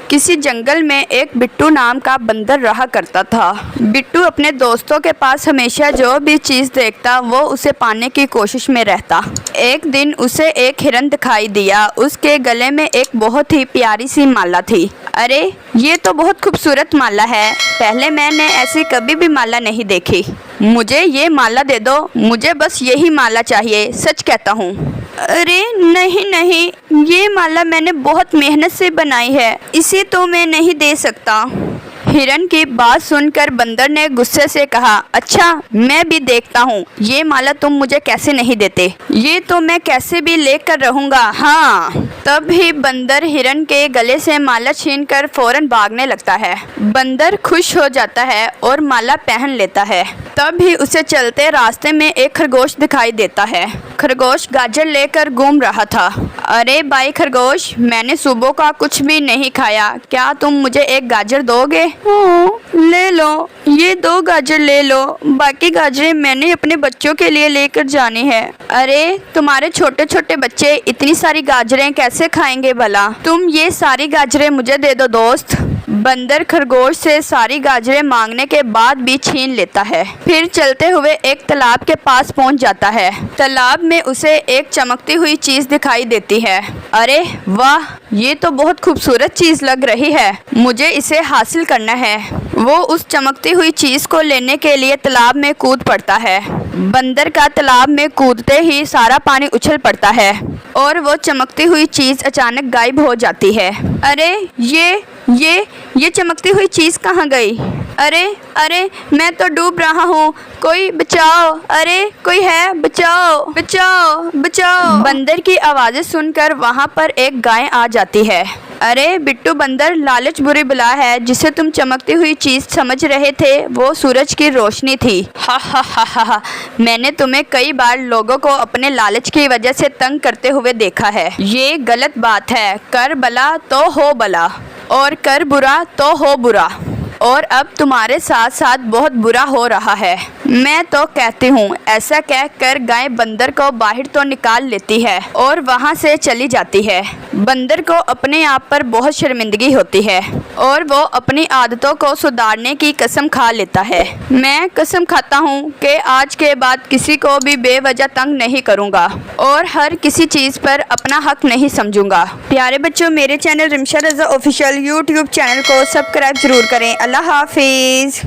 किसी जंगल में एक बिट्टू नाम का बंदर रहा करता था। बिट्टू अपने दोस्तों के पास हमेशा जो भी चीज़ देखता वो उसे पाने की कोशिश में रहता। एक दिन उसे एक हिरन दिखाई दिया। उसके गले में एक बहुत ही प्यारी सी माला थी। अरे ये तो बहुत खूबसूरत माला है, पहले मैंने ऐसी कभी भी माला नहीं देखी। मुझे ये माला दे दो, मुझे बस यही माला चाहिए, सच कहता हूँ। अरे नहीं नहीं, ये माला मैंने बहुत मेहनत से बनाई है, इसे तो मैं नहीं दे सकता। हिरन की बात सुनकर बंदर ने गुस्से से कहा, अच्छा मैं भी देखता हूँ ये माला तुम मुझे कैसे नहीं देते, ये तो मैं कैसे भी लेकर रहूँगा। हाँ। तब ही बंदर हिरन के गले से माला छीनकर फौरन भागने लगता है। बंदर खुश हो जाता है और माला पहन लेता है। तब ही उसे चलते रास्ते में एक खरगोश दिखाई देता है। खरगोश गाजर लेकर घूम रहा था। अरे भाई खरगोश, मैंने सुबह का कुछ भी नहीं खाया, क्या तुम मुझे एक गाजर दोगे? ले लो, ये 2 गाजर ले लो, बाकी गाजरें मैंने अपने बच्चों के लिए लेकर जानी है। अरे तुम्हारे छोटे छोटे बच्चे इतनी सारी गाजरें कैसे खाएंगे भला? तुम ये सारी गाजरें मुझे दे दो दोस्त। बंदर खरगोश से सारी गाजरें मांगने के बाद भी छीन लेता है। फिर चलते हुए एक तालाब के पास पहुंच जाता है। तालाब में उसे एक चमकती हुई चीज दिखाई देती है। अरे वाह, ये तो बहुत खूबसूरत चीज लग रही है, मुझे इसे हासिल करना है। वो उस चमकती हुई चीज को लेने के लिए तालाब में कूद पड़ता है। बंदर का तालाब में कूदते ही सारा पानी उछल पड़ता है और वो चमकती हुई चीज अचानक गायब हो जाती है। अरे ये चमकती हुई चीज कहाँ गई? अरे मैं तो डूब रहा हूँ, कोई बचाओ, अरे कोई है, बचाओ बचाओ बचाओ। बंदर की आवाज़ें सुनकर वहाँ पर एक गाय आ जाती है। अरे बिट्टू बंदर, लालच बुरी बला है, जिसे तुम चमकती हुई चीज़ समझ रहे थे वो सूरज की रोशनी थी। हा हा हा हा हा, मैंने तुम्हें कई बार लोगों को अपने लालच की वजह से तंग करते हुए देखा है, ये गलत बात है। कर भला तो हो भला और कर बुरा तो हो बुरा, और अब तुम्हारे साथ साथ बहुत बुरा हो रहा है। मैं तो कहती हूँ, ऐसा कहकर गाय बंदर को बाहर तो निकाल लेती है और वहाँ से चली जाती है। बंदर को अपने आप पर बहुत शर्मिंदगी होती है और वो अपनी आदतों को सुधारने की कसम खा लेता है। मैं कसम खाता हूँ कि आज के बाद किसी को भी बेवजह तंग नहीं करूँगा और हर किसी चीज़ पर अपना हक नहीं समझूंगा। प्यारे बच्चों, मेरे चैनल रिमशा रज़ा ऑफिशियल यूट्यूब चैनल को सब्सक्राइब जरूर करें। अल्लाह हाफिज़।